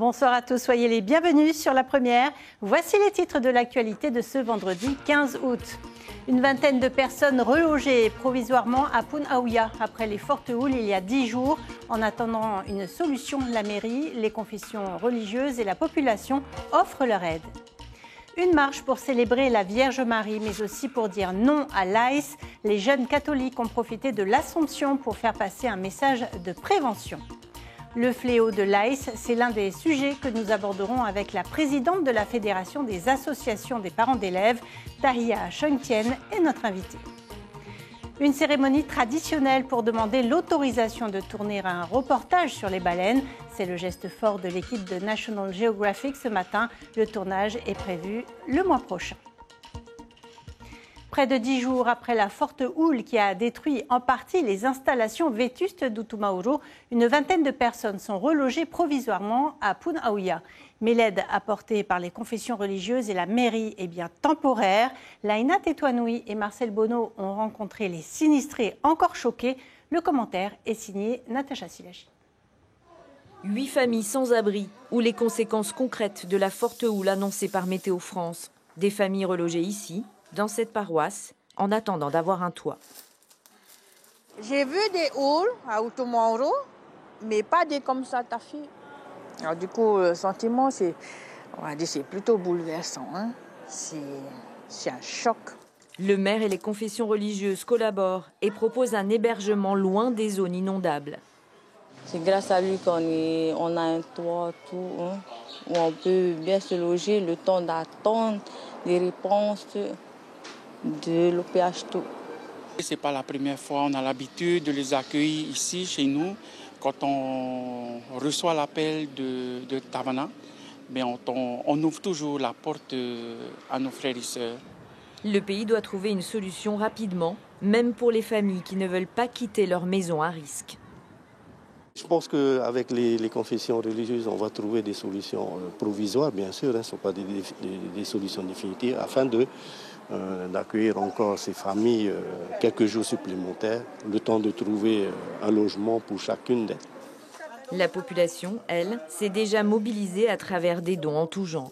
Bonsoir à tous, soyez les bienvenus sur La Première. Voici les titres de l'actualité de ce vendredi 15 août. Une vingtaine de personnes relogées provisoirement à Poun Aouia après les fortes houles il y a 10 jours. En attendant une solution, la mairie, les confessions religieuses et la population offrent leur aide. Une marche pour célébrer la Vierge Marie, mais aussi pour dire non à l'AIS. Les jeunes catholiques ont profité de l'Assomption pour faire passer un message de prévention. Le fléau de l'AIS, c'est l'un des sujets que nous aborderons avec la présidente de la Fédération des associations des parents d'élèves, Tahia Chongtien, est notre invitée. Une cérémonie traditionnelle pour demander l'autorisation de tourner un reportage sur les baleines. C'est le geste fort de l'équipe de National Geographic ce matin. Le tournage est prévu le mois prochain. Près de 10 jours après la forte houle qui a détruit en partie les installations vétustes d'Utumauro, une vingtaine de personnes sont relogées provisoirement à Poun Aouia. Mais l'aide apportée par les confessions religieuses et la mairie est bien temporaire. Laïna Tetouanoui et Marcel Bonneau ont rencontré les sinistrés encore choqués. Le commentaire est signé Natacha Silagi. 8 familles sans abri ou les conséquences concrètes de la forte houle annoncée par Météo France. Des familles relogées ici, dans cette paroisse, en attendant d'avoir un toit. J'ai vu des houles à Utumauro, mais pas des comme ça, ta fille. Alors du coup, le sentiment, c'est plutôt bouleversant. Hein. C'est un choc. Le maire et les confessions religieuses collaborent et proposent un hébergement loin des zones inondables. C'est grâce à lui qu'on a un toit, tout, hein, où on peut bien se loger, le temps d'attendre les réponses de l'OPH tout. Ce n'est pas la première fois, on a l'habitude de les accueillir ici, chez nous. Quand on reçoit l'appel de Tavana, on ouvre toujours la porte à nos frères et sœurs. Le pays doit trouver une solution rapidement, même pour les familles qui ne veulent pas quitter leur maison à risque. Je pense qu'avec les confessions religieuses, on va trouver des solutions provisoires, bien sûr, ce ne sont pas des solutions définitives, afin d'accueillir encore ces familles quelques jours supplémentaires, le temps de trouver un logement pour chacune d'elles. La population, elle, s'est déjà mobilisée à travers des dons en tout genre.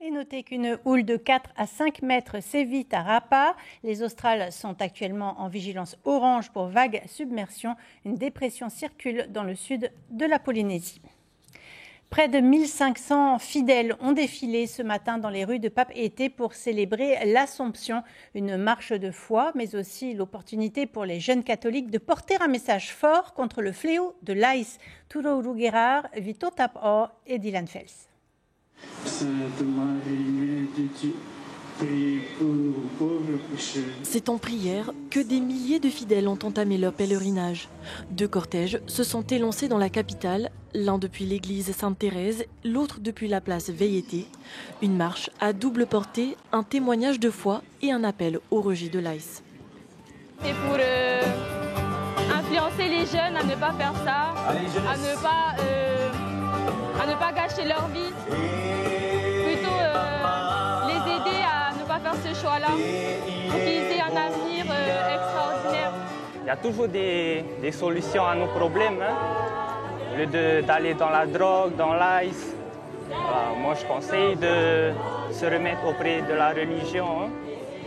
Et notez qu'une houle de 4 à 5 mètres sévit à Rapa. Les Australes sont actuellement en vigilance orange pour vague submersion. Une dépression circule dans le sud de la Polynésie. Près de 1500 fidèles ont défilé ce matin dans les rues de Papeete pour célébrer l'Assomption, une marche de foi, mais aussi l'opportunité pour les jeunes catholiques de porter un message fort contre le fléau de l'AIS. Turouru Gerard, Vito Tapo et Dylan Fels. C'est en prière que des milliers de fidèles ont entamé leur pèlerinage. 2 cortèges se sont élancés dans la capitale, l'un depuis l'église Sainte-Thérèse, l'autre depuis la place Veiete. Une marche à double portée, un témoignage de foi et un appel au rejet de l'AIS. C'est pour influencer les jeunes à ne pas faire ça, à ne pas gâcher leur vie, plutôt les aider à ne pas faire ce choix-là, pour qu'ils aient un avenir extraordinaire. Il y a toujours des solutions à nos problèmes, hein. Au lieu d'aller dans la drogue, dans l'ice. Voilà, moi je conseille de se remettre auprès de la religion, hein.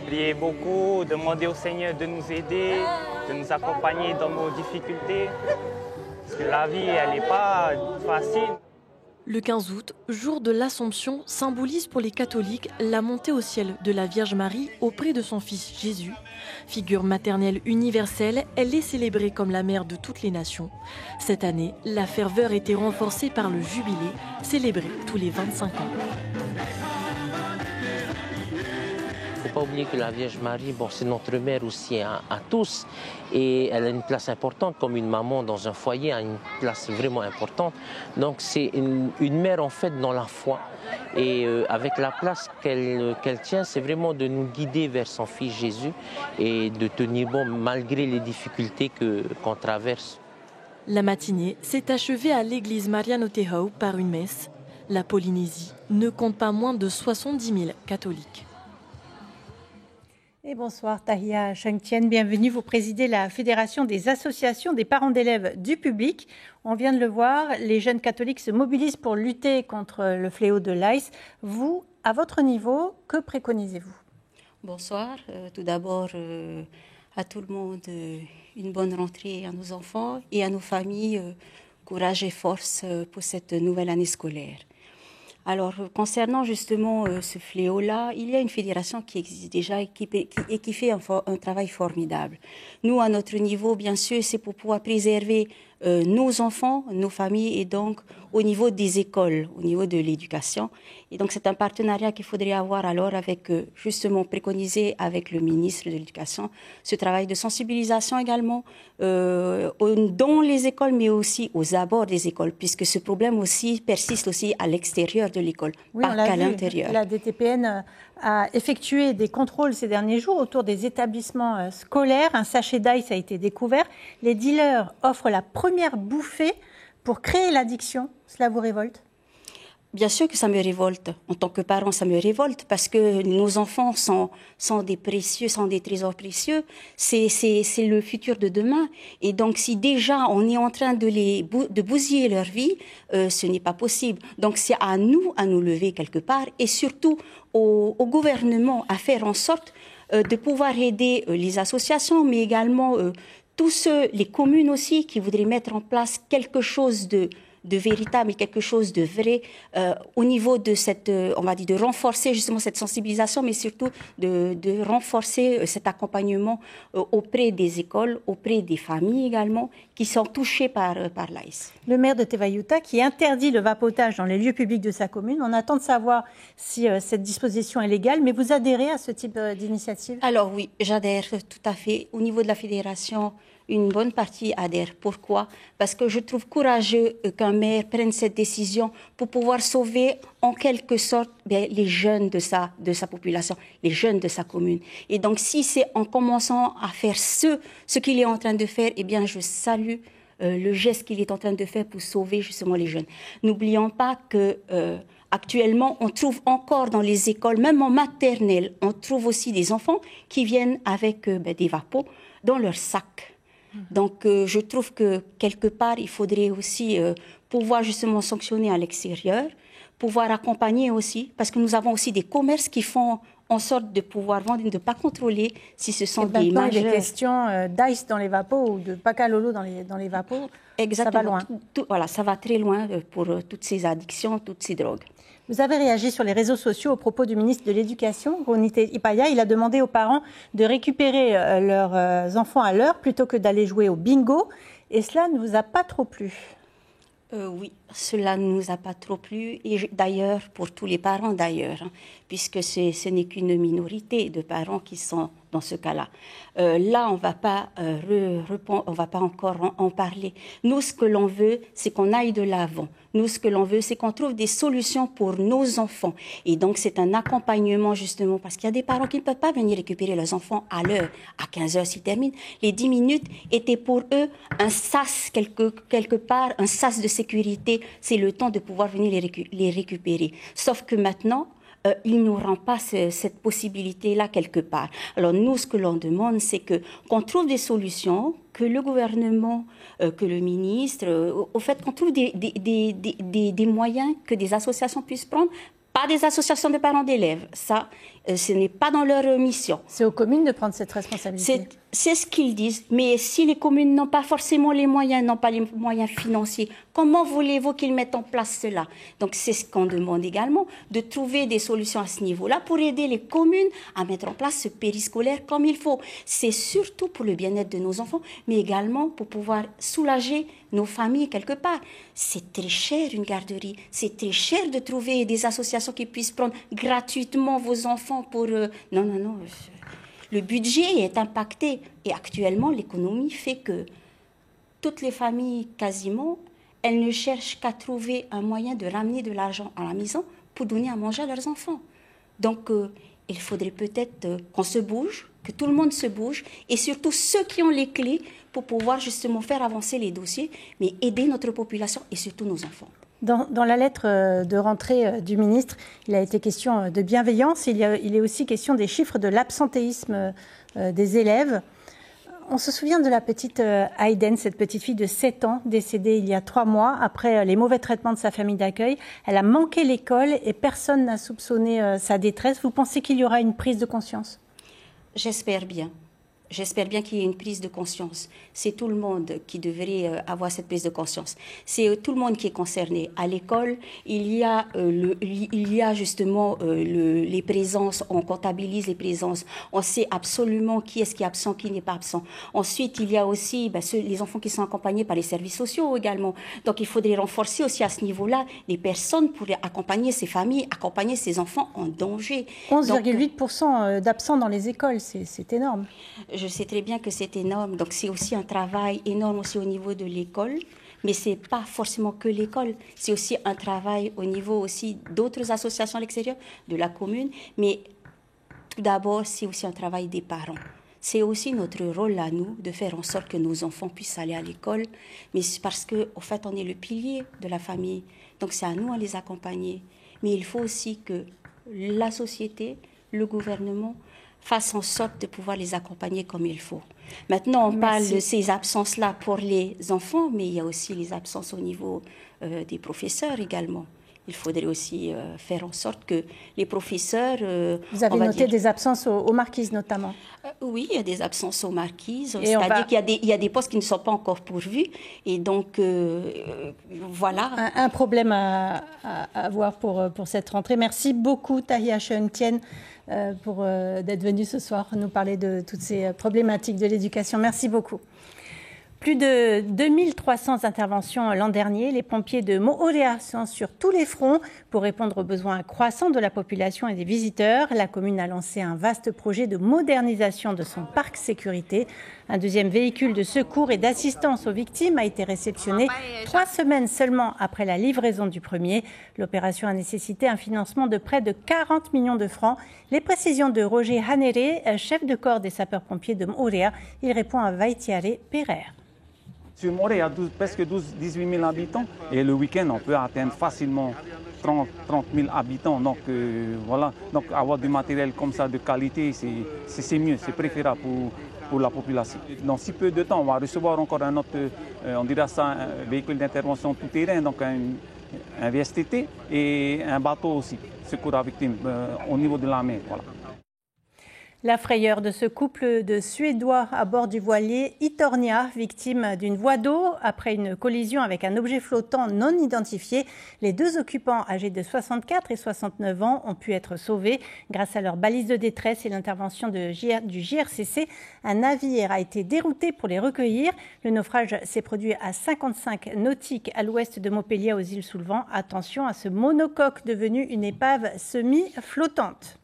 Prier beaucoup, demander au Seigneur de nous aider, de nous accompagner dans nos difficultés. Parce que la vie, elle n'est pas facile. Le 15 août, jour de l'Assomption, symbolise pour les catholiques la montée au ciel de la Vierge Marie auprès de son fils Jésus. Figure maternelle universelle, elle est célébrée comme la mère de toutes les nations. Cette année, la ferveur était renforcée par le jubilé, célébré tous les 25 ans. Il ne faut pas oublier que la Vierge Marie, c'est notre mère aussi à tous. Et elle a une place importante, comme une maman dans un foyer a une place vraiment importante. Donc c'est une mère en fait dans la foi. Et avec la place qu'elle tient, c'est vraiment de nous guider vers son fils Jésus et de tenir bon malgré les difficultés qu'on traverse. La matinée s'est achevée à l'église Mariano Tehau par une messe. La Polynésie ne compte pas moins de 70 000 catholiques. Et bonsoir Tahia Chengtian, bienvenue. Vous présidez la Fédération des associations des parents d'élèves du public. On vient de le voir, les jeunes catholiques se mobilisent pour lutter contre le fléau de l'AIS. Vous, à votre niveau, que préconisez-vous? Bonsoir. Tout d'abord, à tout le monde, une bonne rentrée à nos enfants et à nos familles. Courage et force pour cette nouvelle année scolaire. Alors, concernant justement ce fléau-là, il y a une fédération qui existe déjà et qui fait un travail formidable. Nous, à notre niveau, bien sûr, c'est pour pouvoir préserver nos enfants, nos familles et donc au niveau des écoles, au niveau de l'éducation. Et donc, c'est un partenariat qu'il faudrait avoir alors avec, justement, préconisé avec le ministre de l'Éducation, ce travail de sensibilisation également dans les écoles, mais aussi aux abords des écoles, puisque ce problème aussi persiste aussi à l'extérieur de l'école, pas qu'à l'intérieur. La DTPN a effectué des contrôles ces derniers jours autour des établissements scolaires. Un sachet d'ail a été découvert. Les dealers offrent la première bouffée pour créer l'addiction. Cela vous révolte? Bien sûr que ça me révolte. En tant que parent, ça me révolte parce que nos enfants sont des précieux, sont des trésors précieux. C'est le futur de demain. Et donc, si déjà on est en train de bousiller leur vie, ce n'est pas possible. Donc, c'est à nous lever quelque part et surtout au gouvernement à faire en sorte de pouvoir aider les associations, mais également tous les communes aussi qui voudraient mettre en place quelque chose de véritable et quelque chose de vrai au niveau de cette, on va dire, de renforcer justement cette sensibilisation, mais surtout de renforcer cet accompagnement auprès des écoles, auprès des familles également, qui sont touchées par l'AIS. Le maire de Tevayuta qui interdit le vapotage dans les lieux publics de sa commune. On attend de savoir si cette disposition est légale, mais vous adhérez à ce type d'initiative? Alors oui, j'adhère tout à fait. Au niveau de la fédération, une bonne partie adhère. Pourquoi? Parce que je trouve courageux qu'un maire prenne cette décision pour pouvoir sauver en quelque sorte les jeunes de sa population, les jeunes de sa commune. Et donc si c'est en commençant à faire ce qu'il est en train de faire, eh bien je salue le geste qu'il est en train de faire pour sauver justement les jeunes. N'oublions pas que actuellement, on trouve encore dans les écoles, même en maternelle, on trouve aussi des enfants qui viennent avec des vapos dans leur sac. Donc, je trouve que quelque part, il faudrait aussi pouvoir justement sanctionner à l'extérieur, pouvoir accompagner aussi, parce que nous avons aussi des commerces qui font en sorte de pouvoir vendre et de ne pas contrôler si ce sont des majeurs. Il y a des questions d'ice dans les vapos ou de pacalolo dans les vapos. Exactement. Ça va loin. Voilà, ça va très loin pour toutes ces addictions, toutes ces drogues. Vous avez réagi sur les réseaux sociaux au propos du ministre de l'Éducation, Ronite Ipaya. Il a demandé aux parents de récupérer leurs enfants à l'heure plutôt que d'aller jouer au bingo. Et cela ne vous a pas trop plu? Oui, cela ne nous a pas trop plu. Et d'ailleurs, pour tous les parents d'ailleurs, puisque ce n'est qu'une minorité de parents qui sont dans ce cas-là. Là, on va pas encore en parler. Nous, ce que l'on veut, c'est qu'on aille de l'avant. Nous, ce que l'on veut, c'est qu'on trouve des solutions pour nos enfants. Et donc, c'est un accompagnement, justement, parce qu'il y a des parents qui ne peuvent pas venir récupérer leurs enfants à l'heure, à 15 heures s'ils terminent. Les 10 minutes étaient pour eux un sas, quelque part, un sas de sécurité. C'est le temps de pouvoir venir les récupérer. Sauf que maintenant, ils n'auront pas cette possibilité-là quelque part. Alors nous, ce que l'on demande, c'est qu'on trouve des solutions, que le gouvernement, que le ministre, au fait qu'on trouve des moyens que des associations puissent prendre, pas des associations de parents d'élèves. Ça, ce n'est pas dans leur mission. C'est aux communes de prendre cette responsabilité. C'est ce qu'ils disent. Mais si les communes n'ont pas forcément les moyens, n'ont pas les moyens financiers, comment voulez-vous qu'ils mettent en place cela? Donc c'est ce qu'on demande également, de trouver des solutions à ce niveau-là pour aider les communes à mettre en place ce périscolaire comme il faut. C'est surtout pour le bien-être de nos enfants, mais également pour pouvoir soulager nos familles quelque part. C'est très cher une garderie, c'est très cher de trouver des associations qui puissent prendre gratuitement vos enfants pour... Non. Le budget est impacté et actuellement l'économie fait que toutes les familles quasiment, elles ne cherchent qu'à trouver un moyen de ramener de l'argent à la maison pour donner à manger à leurs enfants. Donc il faudrait peut-être qu'on se bouge, que tout le monde se bouge et surtout ceux qui ont les clés pour pouvoir justement faire avancer les dossiers mais aider notre population et surtout nos enfants. Dans la lettre de rentrée du ministre, il a été question de bienveillance. Il est aussi question des chiffres de l'absentéisme des élèves. On se souvient de la petite Hayden, cette petite fille de 7 ans, décédée il y a 3 mois après les mauvais traitements de sa famille d'accueil. Elle a manqué l'école et personne n'a soupçonné sa détresse. Vous pensez qu'il y aura une prise de conscience ? J'espère bien. J'espère bien qu'il y ait une prise de conscience. C'est tout le monde qui devrait avoir cette prise de conscience. C'est tout le monde qui est concerné. À l'école, il y a justement les présences. On comptabilise les présences. On sait absolument qui est-ce qui est absent, qui n'est pas absent. Ensuite, il y a aussi les enfants qui sont accompagnés par les services sociaux également. Donc, il faudrait renforcer aussi à ce niveau-là des personnes pour accompagner ces familles, accompagner ces enfants en danger. 11,8% d'absents dans les écoles, c'est énorme. Je sais très bien que c'est énorme. Donc, c'est aussi un travail énorme aussi au niveau de l'école. Mais ce n'est pas forcément que l'école. C'est aussi un travail au niveau aussi d'autres associations à l'extérieur, de la commune. Mais tout d'abord, c'est aussi un travail des parents. C'est aussi notre rôle à nous de faire en sorte que nos enfants puissent aller à l'école. Mais c'est parce qu'en fait, on est le pilier de la famille. Donc, c'est à nous à les accompagner. Mais il faut aussi que la société, le gouvernement, fasse en sorte de pouvoir les accompagner comme il faut. Maintenant, on parle de ces absences-là pour les enfants, mais il y a aussi les absences au niveau des professeurs également. Il faudrait aussi faire en sorte que les professeurs... Vous avez noté des absences aux marquises notamment. Oui, il y a des absences aux marquises, c'est-à-dire qu'il y a des postes qui ne sont pas encore pourvus. Et donc, voilà. Un problème à avoir pour cette rentrée. Merci beaucoup, Tahia Cheung-Tien, d'être venue ce soir nous parler de toutes ces problématiques de l'éducation. Merci beaucoup. Plus de 2300 interventions l'an dernier. Les pompiers de Moorea sont sur tous les fronts pour répondre aux besoins croissants de la population et des visiteurs. La commune a lancé un vaste projet de modernisation de son parc sécurité. Un deuxième véhicule de secours et d'assistance aux victimes a été réceptionné 3 semaines seulement après la livraison du premier. L'opération a nécessité un financement de près de 40 millions de francs. Les précisions de Roger Hanere, chef de corps des sapeurs-pompiers de Moorea. Il répond à Vaitiare Pereira. Sur Moorea, il y a presque 18 000 habitants et le week-end, on peut atteindre facilement 30 000 habitants. Donc voilà, donc avoir du matériel comme ça de qualité, c'est mieux, c'est préférable pour la population. Dans si peu de temps, on va recevoir encore un autre, on dirait ça, un véhicule d'intervention tout-terrain, donc un VSTT et un bateau aussi, secours à victimes au niveau de la mer. Voilà. La frayeur de ce couple de Suédois à bord du voilier Itornia, victime d'une voie d'eau après une collision avec un objet flottant non identifié. Les 2 occupants âgés de 64 et 69 ans ont pu être sauvés grâce à leur balise de détresse et l'intervention du JRCC. Un navire a été dérouté pour les recueillir. Le naufrage s'est produit à 55 nautiques à l'ouest de Montpellier aux îles sous le vent. Attention à ce monocoque devenu une épave semi-flottante.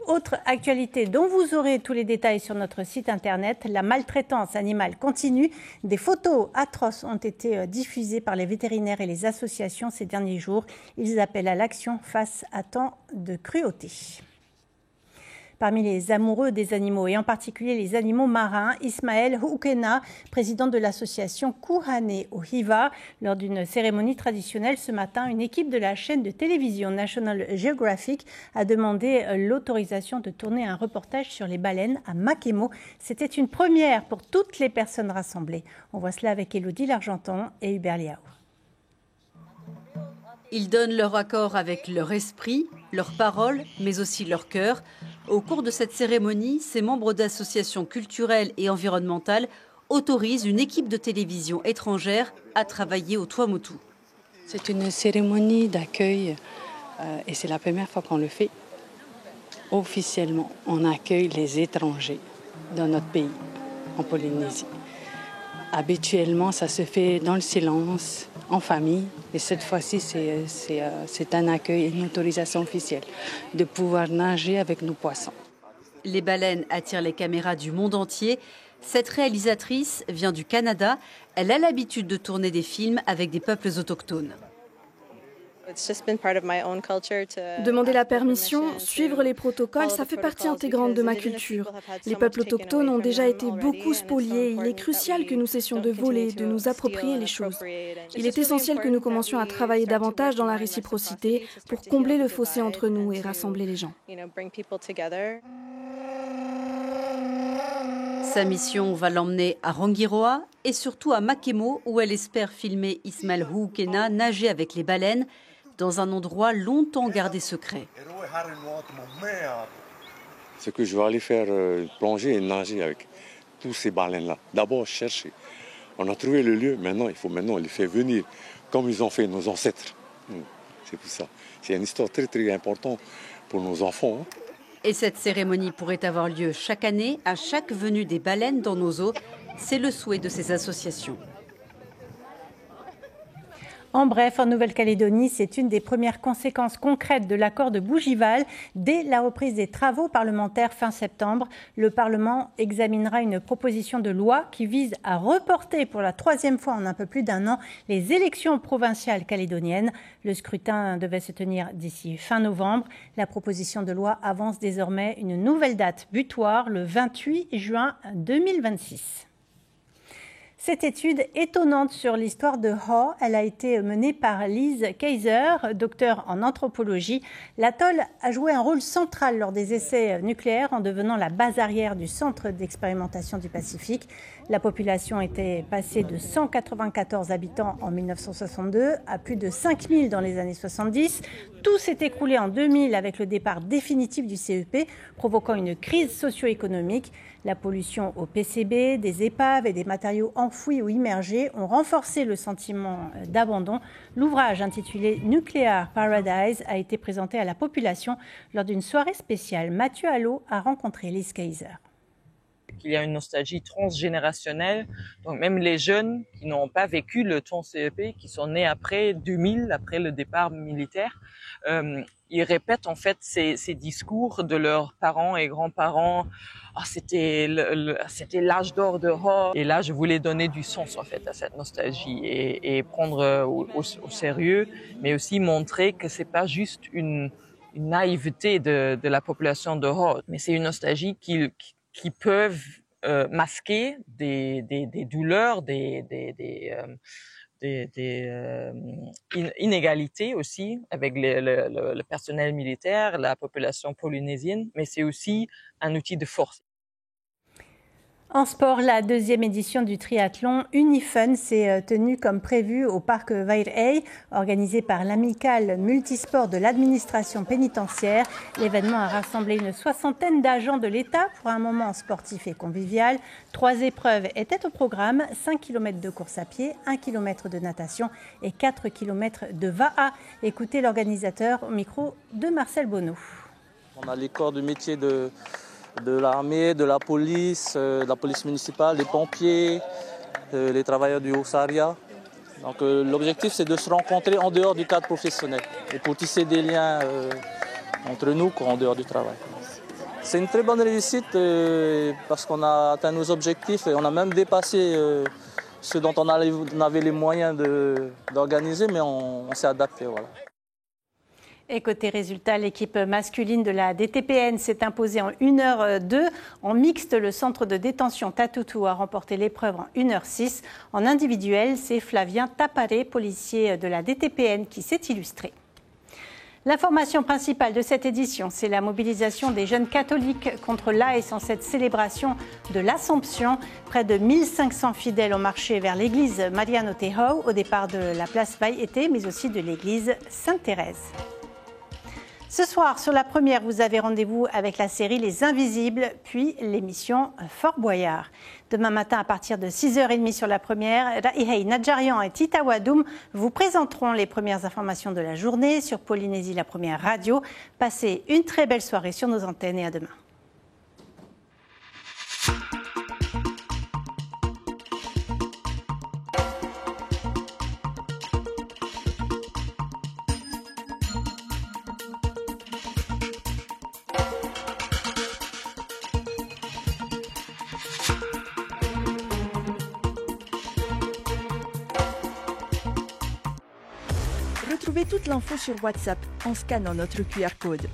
Autre actualité dont vous aurez tous les détails sur notre site internet, la maltraitance animale continue. Des photos atroces ont été diffusées par les vétérinaires et les associations ces derniers jours. Ils appellent à l'action face à tant de cruauté. Parmi les amoureux des animaux, et en particulier les animaux marins, Ismaël Houkena, président de l'association Kuhane Ohiva, lors d'une cérémonie traditionnelle ce matin, une équipe de la chaîne de télévision National Geographic a demandé l'autorisation de tourner un reportage sur les baleines à Makemo. C'était une première pour toutes les personnes rassemblées. On voit cela avec Élodie L'Argenton et Hubert Liao. Ils donnent leur accord avec leur esprit, leurs paroles, mais aussi leur cœur. Au cours de cette cérémonie, ces membres d'associations culturelles et environnementales autorisent une équipe de télévision étrangère à travailler au Tuamotu. C'est une cérémonie d'accueil et c'est la première fois qu'on le fait. Officiellement, on accueille les étrangers dans notre pays, en Polynésie. Habituellement, ça se fait dans le silence, en famille. Et cette fois-ci, c'est un accueil et une autorisation officielle de pouvoir nager avec nos poissons. Les baleines attirent les caméras du monde entier. Cette réalisatrice vient du Canada. Elle a l'habitude de tourner des films avec des peuples autochtones. Demander la permission, suivre les protocoles, ça fait partie intégrante de ma culture. Les peuples autochtones ont déjà été beaucoup spoliés. Il est crucial que nous cessions de voler, de nous approprier les choses. Il est essentiel que nous commencions à travailler davantage dans la réciprocité pour combler le fossé entre nous et rassembler les gens. Sa mission va l'emmener à Rangiroa et surtout à Makemo, où elle espère filmer Ismaël Huukena nager avec les baleines dans un endroit longtemps gardé secret. C'est que je vais aller faire plonger et nager avec tous ces baleines-là. D'abord chercher. On a trouvé le lieu, il faut les faire venir, comme ils ont fait nos ancêtres. C'est tout ça. C'est une histoire très très importante pour nos enfants. Et cette cérémonie pourrait avoir lieu chaque année, à chaque venue des baleines dans nos eaux. C'est le souhait de ces associations. En bref, en Nouvelle-Calédonie, c'est une des premières conséquences concrètes de l'accord de Bougival. Dès la reprise des travaux parlementaires fin septembre, le Parlement examinera une proposition de loi qui vise à reporter pour la 3e fois en un peu plus d'1 an les élections provinciales calédoniennes. Le scrutin devait se tenir d'ici fin novembre. La proposition de loi avance désormais une nouvelle date butoir, le 28 juin 2026. Cette étude étonnante sur l'histoire de Haw, elle a été menée par Lise Kaiser, docteur en anthropologie. L'atoll a joué un rôle central lors des essais nucléaires en devenant la base arrière du centre d'expérimentation du Pacifique. La population était passée de 194 habitants en 1962 à plus de 5000 dans les années 70. Tout s'est écroulé en 2000 avec le départ définitif du CEP, provoquant une crise socio-économique. La pollution au PCB, des épaves et des matériaux enfouis ou immergés ont renforcé le sentiment d'abandon. L'ouvrage intitulé Nuclear Paradise a été présenté à la population lors d'une soirée spéciale. Mathieu Allot a rencontré Lise Kaiser. Il y a une nostalgie transgénérationnelle, donc même les jeunes qui n'ont pas vécu le temps CEP, qui sont nés après 2000, après le départ militaire, ils répètent en fait ces discours de leurs parents et grands-parents. C'était l'âge d'or de Haw. Et là, je voulais donner du sens en fait à cette nostalgie et prendre au sérieux, mais aussi montrer que c'est pas juste une naïveté de la population de Haw, mais c'est une nostalgie qui peuvent masquer des douleurs, des inégalités aussi avec le personnel militaire, la population polynésienne, mais c'est aussi un outil de force. En sport, la 2e édition du triathlon Unifun s'est tenue comme prévu au parc Vairei, organisé par l'amicale multisport de l'administration pénitentiaire. L'événement a rassemblé une 60aine d'agents de l'État pour un moment sportif et convivial. 3 épreuves étaient au programme, 5 km de course à pied, 1 km de natation et 4 km de VAA. Écoutez l'organisateur au micro de Marcel Bonneau. On a les corps de métier de l'armée, de la police municipale, les pompiers, les travailleurs du Haut-Saria. Donc l'objectif c'est de se rencontrer en dehors du cadre professionnel et pour tisser des liens entre nous en dehors du travail. C'est une très bonne réussite parce qu'on a atteint nos objectifs et on a même dépassé ce dont on avait les moyens d'organiser, mais on s'est adapté. Voilà. Et côté résultat, l'équipe masculine de la DTPN s'est imposée en 1h02. En mixte, le centre de détention Tatoutou a remporté l'épreuve en 1h06. En individuel, c'est Flavien Taparé, policier de la DTPN, qui s'est illustré. L'information principale de cette édition, c'est la mobilisation des jeunes catholiques contre l'AS en cette célébration de l'Assomption. Près de 1500 fidèles ont marché vers l'église Mariano Tejo au départ de la place Vaiete, mais aussi de l'église Sainte-Thérèse. Ce soir, sur la première, vous avez rendez-vous avec la série Les Invisibles, puis l'émission Fort Boyard. Demain matin, à partir de 6h30 sur la première, Raihei Nadjarian et Tita Wadoum vous présenteront les premières informations de la journée sur Polynésie, la première radio. Passez une très belle soirée sur nos antennes et à demain. Retrouvez toute l'info sur WhatsApp en scannant notre QR code.